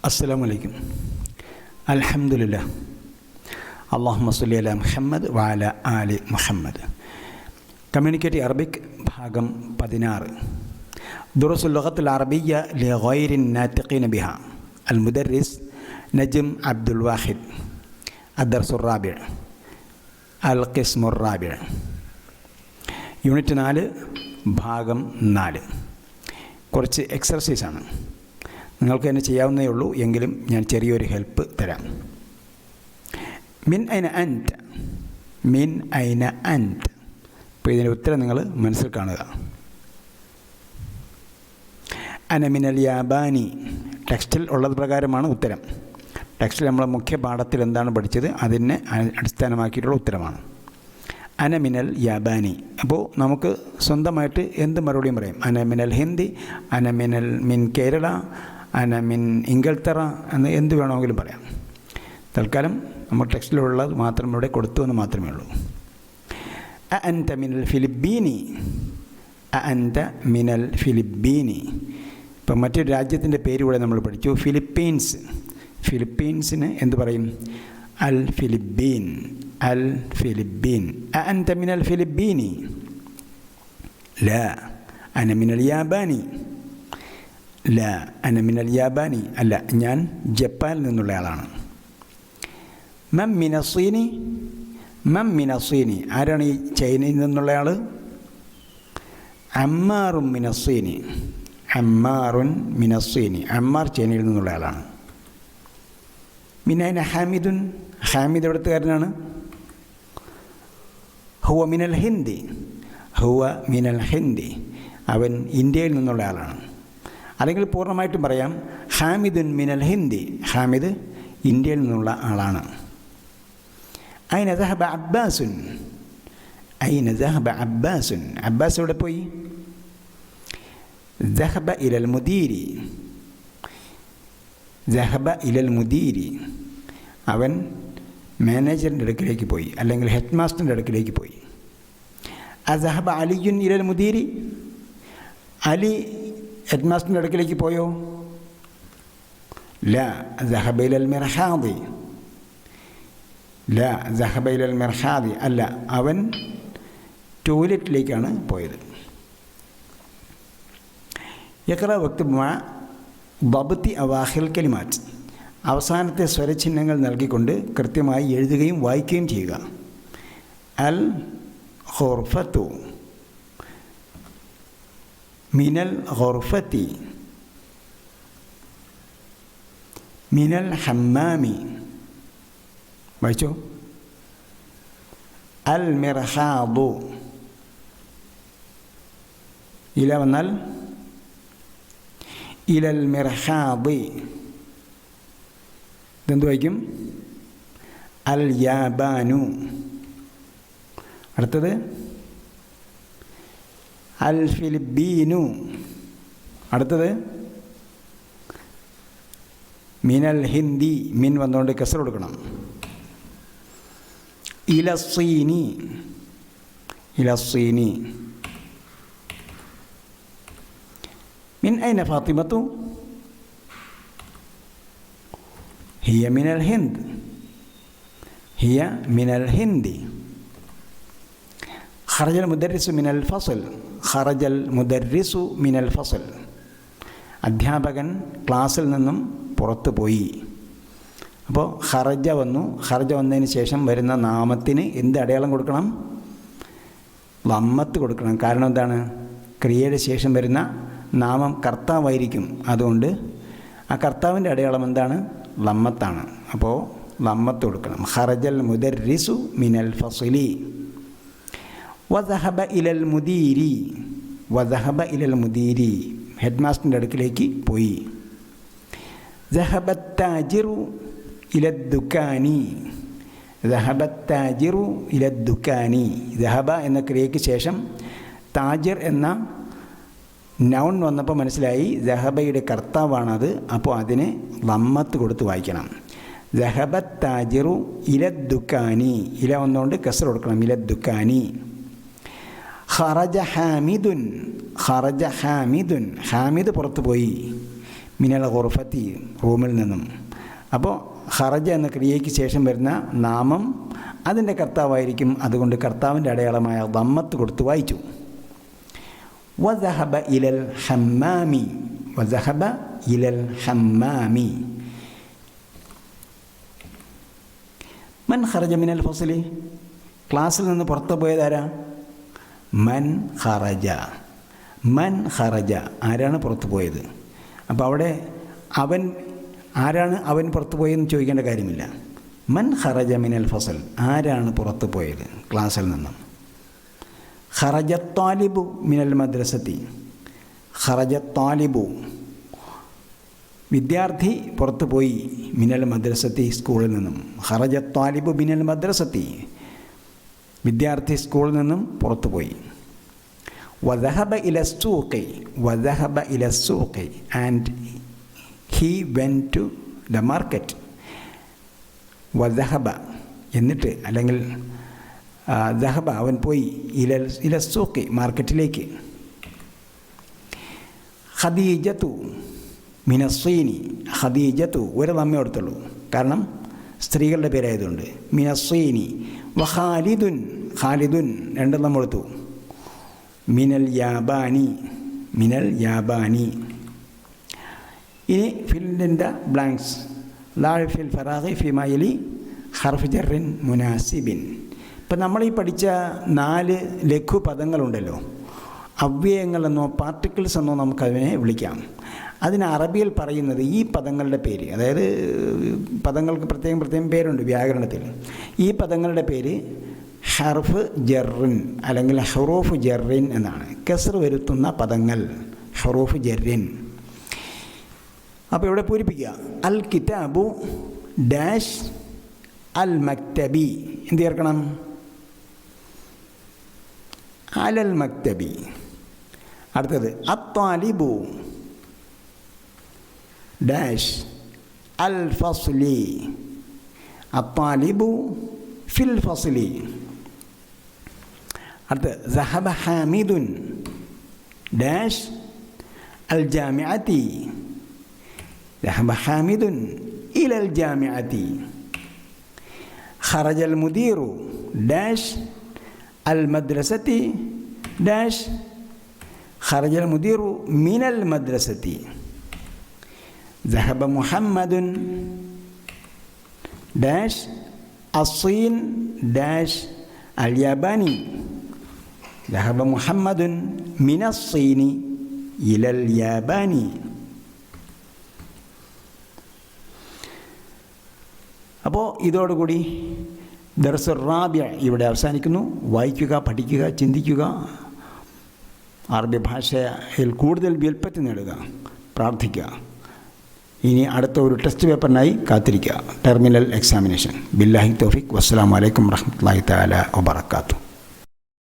അസ്സലാമു അലൈക്കും. അൽഹംദുലില്ലാഹ്. അല്ലാഹുമ്മ സ്വല്ലി അലാ മുഹമ്മദ് വഅലാ ആലി മുഹമ്മദ്. കമ്മ്യൂണിക്കേറ്റ് അറബിക് ഭാഗം 16. ദുറൂസുൽ ലുഗത്തുൽ അറബിയ്യ ലിഗൈരി നാതിഖീന ബിഹാ. അൽ മുദർരിസ് നജ്ം അബ്ദുൽ വാഹിദ്. അദ്ദർസുർ റാബിഅ. അൽ ഖിസ്മുർ റാബിഅ. യൂണിറ്റ് 4 ഭാഗം 4. കുറച്ച് എക്സർസൈസാണ്, നിങ്ങൾക്ക് തന്നെ ചെയ്യാവുന്നേ ഉള്ളൂ. എങ്കിലും ഞാൻ ചെറിയൊരു ഹെൽപ്പ് തരാം. മിൻ ഐന അൻത, മിൻ ഐന അൻത. അപ്പോൾ ഇതിൻ്റെ ഉത്തരം നിങ്ങൾ മനസ്സിൽ കാണുക. അന മിനൽ യാബാനി. ടെക്സ്റ്റിൽ ഉള്ളത് പ്രകാരമാണ് ഉത്തരം. ടെക്സ്റ്റിൽ നമ്മൾ മുഖ്യ പാഠത്തിൽ എന്താണ് പഠിച്ചത് അതിനെ അടിസ്ഥാനമാക്കിയിട്ടുള്ള ഉത്തരമാണ്. അന മിനൽ യാബാനി. അപ്പോൾ നമുക്ക് സ്വന്തമായിട്ട് എന്ത് മറുപടിയും പറയാം. അന മിനൽ ഹിന്ദി, അന മിൻ കേരള, അന മിൻ ഇംഗൾത്തറ എന്ന് എന്ത് വേണമെങ്കിലും പറയാം. തൽക്കാലം നമ്മൾ ടെക്സ്റ്റിലുള്ളത് മാത്രം ഇവിടെ കൊടുത്തു എന്ന് മാത്രമേ ഉള്ളൂ. അ അൻത മിനൽ ഫിലിപ്പീനി, അ അൻത മിനൽ ഫിലിപ്പീനി. ഇപ്പം മറ്റൊരു രാജ്യത്തിൻ്റെ പേര് കൂടെ നമ്മൾ പഠിച്ചു, ഫിലിപ്പീൻസ്. ഫിലിപ്പീൻസിന് എന്ത് പറയും? അൽ ഫിലിപ്പീൻ, അൽ ഫിലിപ്പീൻ. അ അൻത മിനൽ ഫിലിപ്പീനി. ലാ അന മിനൽ യാബാനി. ലാ അന മിനൽ യാബാനി. അല്ല, ഞാൻ ജപ്പാനിൽ നിന്നുള്ള ആളാണ്. മം മിനസ്സീനി, മം മിനസ്സീനി. ആരാണ് ഈ ചൈനയിൽ നിന്നുള്ള ആൾ? അമ്മാറുൻ മിനസ്സീനി, അമ്മാറുൻ മിനസ്സീനി. അമ്മാർ ചൈനയിൽ നിന്നുള്ള ആളാണ്. മിനൈന ഹാമിദുൻ. ഹാമിദ് എവിടുത്തുകാരനാണ്? ഹുവ മിനൽ ഹിന്ദി, ഹുവ മിനൽ ഹിന്ദി. അവൻ ഇന്ത്യയിൽ നിന്നുള്ള ആളാണ്. അല്ലെങ്കിൽ പൂർണ്ണമായിട്ടും പറയാം ഹാമിദുൻ മിനൽ ഹിന്ദി. ഹാമിദ് ഇന്ത്യയിൽ നിന്നുള്ള ആളാണ്. ഐന ദഹബ അബ്ബാസുൻ, ഐന ദഹബ അബ്ബാസുൻ. അബ്ബാസ് എവിടെ പോയി? ദഹബ ഇലൽ മുദീരി, ദഹബ ഇലൽ മുദീരി. അവൻ മാനേജറിൻ്റെ അടുക്കിലേക്ക് പോയി, അല്ലെങ്കിൽ ഹെഡ് മാസ്റ്ററിൻ്റെ അടുക്കിലേക്ക് പോയി. അദഹബ അലിയുൻ ഇലൽ മുദീരി. അലി ഹെഡ് മാസ്റ്ററിൻ്റെ അടുക്കിലേക്ക് പോയോ? ലാ ദഹബ ഇലൽ മിർഹാദി. ലാ ദഹബ ഇലൽ മിർഹാദി. അല്ല, അവൻ ടോയ്ലറ്റിലേക്കാണ് പോയത്. യഖറ വക്തുബ് മഅ ദബ്തി അവാഖിൽ കലിമാറ്റ്. അവസാനത്തെ സ്വരചിഹ്നങ്ങൾ നൽകിക്കൊണ്ട് കൃത്യമായി എഴുതുകയും വായിക്കുകയും ചെയ്യുക. അൽ ഖുർഫത്തു, മിനൽ ഖുർഫത്തി, മിനൽ ഹമ്മാമി. വായിച്ചോ? അൽ മിർഹാദു. ഇല വന്നാൽ ഇലൽ മിർഹാദി. ഇതെന്ത് വായിക്കും? അൽ യാബാനു. അടുത്തത് അൽ ഫിലിപ്പീനു. അടുത്തത് മിനൽ ഹിന്ദി. മിൻ വന്നുകൊണ്ട് കസർ കൊടുക്കണം. ഇലസ്സീനി, ഇലസ്സീനി. മിൻ ഐന ഫാത്തിമത്തു? ഹിയ മിനൽ ഹിന്ദ്, ഹിയ മിനൽ ഹിന്ദി. ഖറജൽ മുദർരിസു മിനൽ ഫസൽ, ഖറജൽ മുദർരിസു മിനൽ ഫസൽ. അധ്യാപകൻ ക്ലാസ്സിൽ നിന്നും പുറത്തു പോയി. അപ്പോൾ ഖറജ വന്നു. ഖറജ വന്നതിന് ശേഷം വരുന്ന നാമത്തിന് എന്ത് അടയാളം കൊടുക്കണം? ലമ്മത്ത് കൊടുക്കണം. കാരണം എന്താണ്? ക്രിയയുടെ ശേഷം വരുന്ന നാമം കർത്താവായിരിക്കും. അതുകൊണ്ട് ആ കർത്താവിൻ്റെ അടയാളം എന്താണ്? ലമ്മത്താണ്. അപ്പോൾ ലമ്മത്ത് കൊടുക്കണം. ഖറജൽ മുദർരിസു മിനൽ ഫസ്ലി. വദഹബ ഇലൽ മുദീരി, വദഹബ ഇലൽ മുദീരി. ഹെഡ് മാസ്റ്ററിൻ്റെ അടുക്കിലേക്ക് പോയി. ദഹബത് താജിറു ഇലദ് ദുക്കാനി, ദഹബത് താജിറു ഇലദ് ദുക്കാനി. ദഹബ എന്ന ക്രിയയ്ക്ക് ശേഷം താജിർ എന്ന നൗൺ വന്നപ്പോൾ മനസ്സിലായി ദഹബയുടെ കർത്താവാണത്. അപ്പോൾ അതിന് ലമ്മത്ത് കൊടുത്ത് വായിക്കണം. ദഹബത് താജിറു ഇലദ് ദുക്കാനി. ഇല വന്നുകൊണ്ട് കസർ കൊടുക്കണം. ഇലദ് ദുക്കാനി. ഖറജ ഹാമിദുൻ, ഖറജ ഹാമിദുൻ. ഹാമിദ് പുറത്തു പോയി. മിനൽ ഖുർഫത്തി റൂമിൽ നിന്നും. അപ്പോൾ ഖറജ എന്ന ക്രിയയ്ക്ക് ശേഷം വരുന്ന നാമം അതിൻ്റെ കർത്താവായിരിക്കും. അതുകൊണ്ട് കർത്താവിൻ്റെ അടയാളമായ ദമ്മത്ത് കൊടുത്ത് വായിച്ചു. വദഹബ ഇലൽ ഹമ്മാമി, വദഹബ ഇലൽ ഹമ്മാമി. മൻ ഖറജ മിനൽ ഫസ്ലി, ക്ലാസ്സിൽ നിന്ന് പുറത്തു പോയതാരാ? മൻ ഖറജ, മൻ ഖറജ, ആരാണ് പുറത്തു പോയത്? അപ്പോൾ അവിടെ അവൻ ആരാണ് അവൻ പുറത്തു പോയതെന്ന് ചോദിക്കേണ്ട കാര്യമില്ല. മൻ ഖറജ മിനൽ ഫസൽ, ആരാണ് പുറത്തു പോയത് ക്ലാസ്സിൽ നിന്നും? ഖറജ ത്വാലിബു മിനൽ മദ്രസത്തി, ഖറജ ത്വാലിബു വിദ്യാർത്ഥി പുറത്തു പോയി, മിനൽ മദ്രസത്തി സ്കൂളിൽ നിന്നും. ഖറജ ത്വാലിബു മിനൽ മദ്രസത്തി, വിദ്യാർത്ഥി സ്കൂളിൽ നിന്നും പുറത്തു പോയി. വദഹബ ഇല സൂഖി, വദഹബ ഇല സൂഖി and he went to the market. വദഹബ എന്നിട്ട്, അല്ലെങ്കിൽ ദഹബ അവൻ പോയി, ഇല സൂഖി മാർക്കറ്റിലേക്ക്. ഖദീജത്തു മിനസ്സീനി, ഖദീജത്തു ഒരു നമ്മെ കൊടുത്തുള്ളൂ, കാരണം സ്ത്രീകളുടെ പേരായതുകൊണ്ട്. മിനസ്സീനി. വഖാലിദുൻ, ഖാലിദുൻ രണ്ട് നമ്മ കൊടുത്തു. മിനൽ യാബാനി, മിനൽ യാബാനി. ഇനി ഫില്ലിൻ്റെ ബ്ലാങ്ക്സ്. ലാഫിൽ ഫറാഖി ഫിമായിലി ഹർഫ് ജറിൻ മുനാസിബിൻ. ഇപ്പം നമ്മളീ പഠിച്ച 4 ലഘു പദങ്ങളുണ്ടല്ലോ, അവ്യയങ്ങളെന്നോ പാർട്ടിക്കിൾസ് എന്നോ നമുക്കതിനെ വിളിക്കാം. അതിന് അറബിയിൽ പറയുന്നത് ഈ പദങ്ങളുടെ പേര്, അതായത് പദങ്ങൾക്ക് പ്രത്യേകം പ്രത്യേകം പേരുണ്ട് വ്യാകരണത്തിൽ. ഈ പദങ്ങളുടെ പേര് ഹർഫ് ജറിൻ അല്ലെങ്കിൽ ഹറൂഫ് ജറിൻ എന്നാണ്. കസ്ർ വരുത്തുന്ന പദങ്ങൾ ഹറൂഫ് ജറിൻ. അപ്പോൾ ഇവിടെ പൂരിപ്പിക്കുക. അൽ കിതാബു ഡാഷ് അൽ മക്തബി. എന്ത് ചേർക്കണം? അലൽ മക്തബി. അടുത്തത് അത്വാലിബു ഡാഷ് അൽ ഫസ്ലി, അത്വാലിബു ഫിൽ ഫസ്ലി. അടുത്തത് സഹബ ഹാമിദുൻ ഡാഷ് അൽ ജാമിഅത്തി, സഹബ ഹാമിദുൻ ഇലൽ ജാമിഅത്തി. ഖറജൽ മുദീറു ഡാഷ് അൽ മദ്രസത്തി ഡാഷ് ഖറജൽ മുദീറു മിനൽ മദ്രസത്തി. ذهب محمد داش الصين داش الياباني. ذهب محمد من الصين إلى اليابان. അപ്പോൾ ഇതോടുകൂടി ദർസുർ റാബിഅ ഇവിടെ അവസാനിക്കുന്നു. വായിക്കുക, പഠിക്കുക, ചിന്തിക്കുക, അറബി ഭാഷയിൽ കൂടുതൽ വ്യുൽപ്പത്തി നേടുക, പ്രാർത്ഥിക്കുക. ഇനി അടുത്ത ഒരു ടെസ്റ്റ് പേപ്പറിനായി കാത്തിരിക്കുക, ടെർമിനൽ എക്സാമിനേഷൻ. ബില്ലാഹി തൗഫീഖ്. വസ്സലാമു അലൈക്കും വറഹ്മത്തുള്ളാഹി തആല വബറകാതുഹു.